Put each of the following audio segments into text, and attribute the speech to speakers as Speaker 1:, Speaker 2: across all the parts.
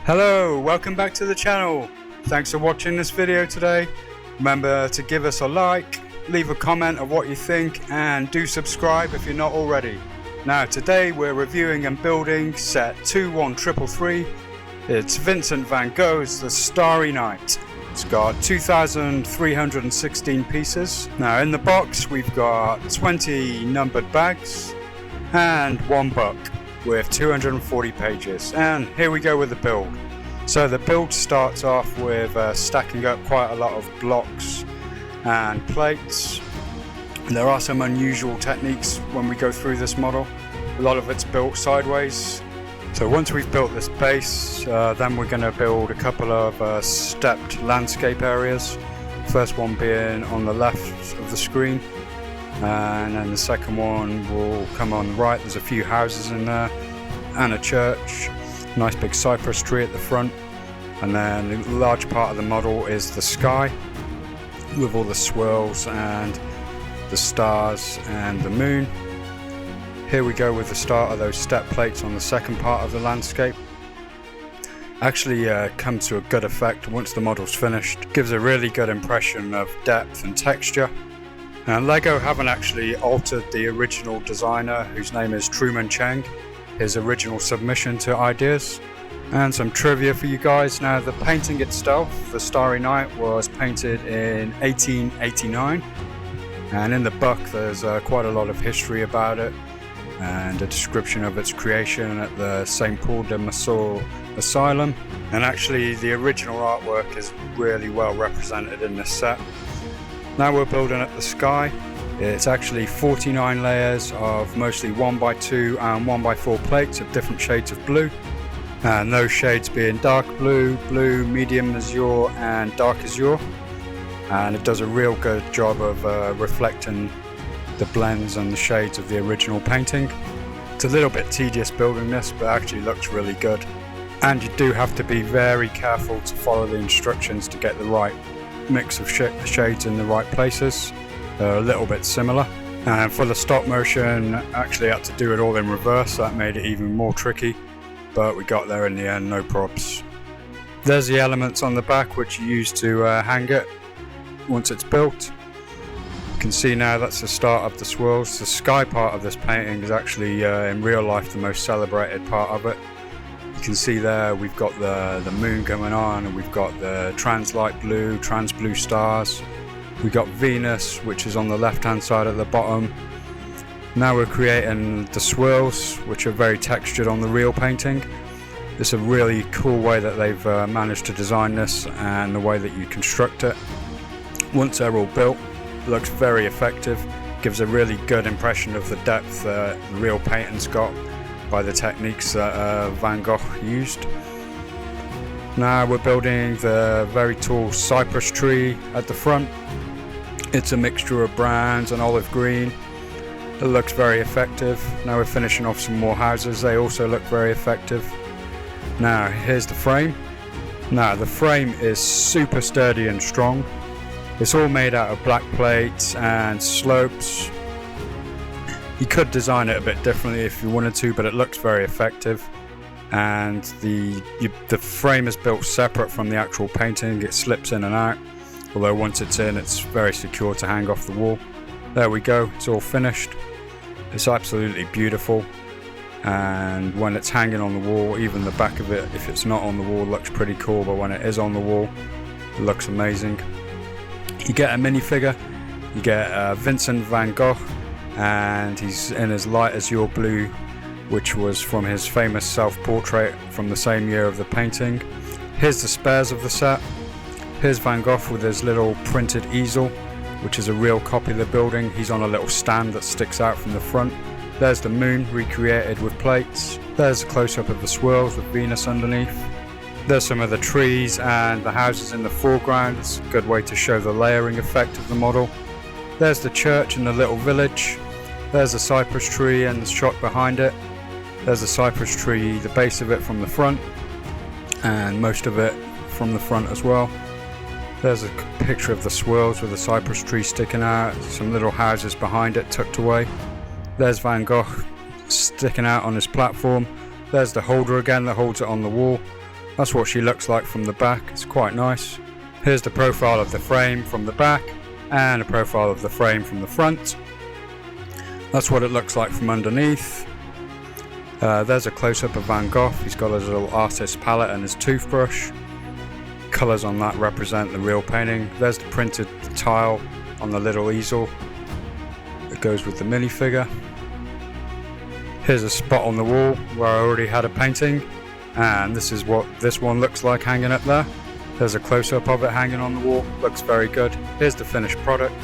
Speaker 1: Hello, welcome back to the channel. Thanks for watching this video today. Remember to give us a like, leave a comment of what you think, and do subscribe if you're not already. Now today we're reviewing and building set 21333. It's Vincent van Gogh's The Starry Night. It's got 2,316 pieces. Now in the box we've got 20 numbered bags and one book with 240 pages, and here we go with the build. So the build starts off with stacking up quite a lot of blocks and plates. And there are some unusual techniques when we go through this model. A lot of it's built sideways. So once we've built this base, then we're going to build a couple of stepped landscape areas. First one being on the left of the screen, and then the second one will come on the right. There's a few houses in there and a church, nice big cypress tree at the front, and then a large part of the model is the sky with all the swirls and the stars and the moon. Here we go with the start of those step plates on the second part of the landscape. Actually comes to a good effect once the model's finished. Gives a really good impression of depth and texture. And LEGO haven't actually altered the original designer, whose name is Truman Cheng, his original submission to ideas. And some trivia for you guys. Now the painting itself, The Starry Night, was painted in 1889, and in the book there's quite a lot of history about it and a description of its creation at the St. Paul de Massot Asylum. And actually the original artwork is really well represented in this set. Now we're building up the sky. It's actually 49 layers of mostly 1x2 and 1x4 plates of different shades of blue. And those shades being dark blue, blue, medium azure and dark azure. And it does a real good job of reflecting the blends and the shades of the original painting. It's a little bit tedious building this, but actually looks really good. And you do have to be very careful to follow the instructions to get the right mix of shades in the right places. They're a little bit similar. And for the stop motion, actually had to do it all in reverse. That made it even more tricky, but we got there in the end, no props. There's the elements on the back which you use to hang it once it's built. You can see now that's the start of the swirls. The sky part of this painting is actually in real life the most celebrated part of it. You can see there we've got the moon going on, and we've got the trans light blue, trans blue stars. We've got Venus, which is on the left hand side at the bottom. Now we're creating the swirls, which are very textured on the real painting. It's a really cool way that they've managed to design this, and the way that you construct it. Once they're all built, it looks very effective. Gives a really good impression of the depth the real painting's got by the techniques that Van Gogh used. Now we're building the very tall cypress tree at the front. It's a mixture of browns and olive green. It looks very effective. Now we're finishing off some more houses. They also look very effective. Now here's the frame. Now the frame is super sturdy and strong. It's all made out of black plates and slopes. You could design it a bit differently if you wanted to, but it looks very effective. And the frame is built separate from the actual painting. It slips in and out, although once it's in, it's very secure to hang off the wall. There we go, it's all finished. It's absolutely beautiful, and when it's hanging on the wall, even the back of it, if it's not on the wall, looks pretty cool, but when it is on the wall, it looks amazing. You get a minifigure. You get Vincent van Gogh, and he's in his light azure blue, which was from his famous self-portrait from the same year of the painting. Here's the spares of the set. Here's Van Gogh with his little printed easel, which is a real copy of the building. He's on a little stand that sticks out from the front. There's the moon recreated with plates. There's a close-up of the swirls with Venus underneath. There's some of the trees and the houses in the foreground. It's a good way to show the layering effect of the model. There's the church and the little village. There's a cypress tree and the shot behind it. There's a cypress tree, the base of it from the front, and most of it from the front as well. There's a picture of the swirls with the cypress tree sticking out, some little houses behind it tucked away. There's Van Gogh sticking out on his platform. There's the holder again that holds it on the wall. That's what she looks like from the back. It's quite nice. Here's the profile of the frame from the back and a profile of the frame from the front. That's what it looks like from underneath. There's a close-up of Van Gogh. He's got his little artist palette and his toothbrush. Colours on that represent the real painting. There's the printed tile on the little easel that goes with the minifigure. Here's a spot on the wall where I already had a painting, and this is what this one looks like hanging up there. There's a close-up of it hanging on the wall. Looks very good. Here's the finished product.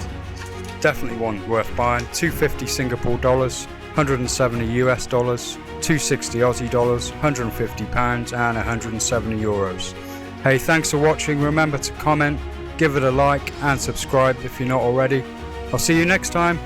Speaker 1: Definitely one worth buying. 250 Singapore dollars, 170 US dollars, 260 Aussie dollars, 150 pounds and 170 euros. Hey, thanks for watching. Remember to comment, give it a like and subscribe if you're not already. I'll see you next time.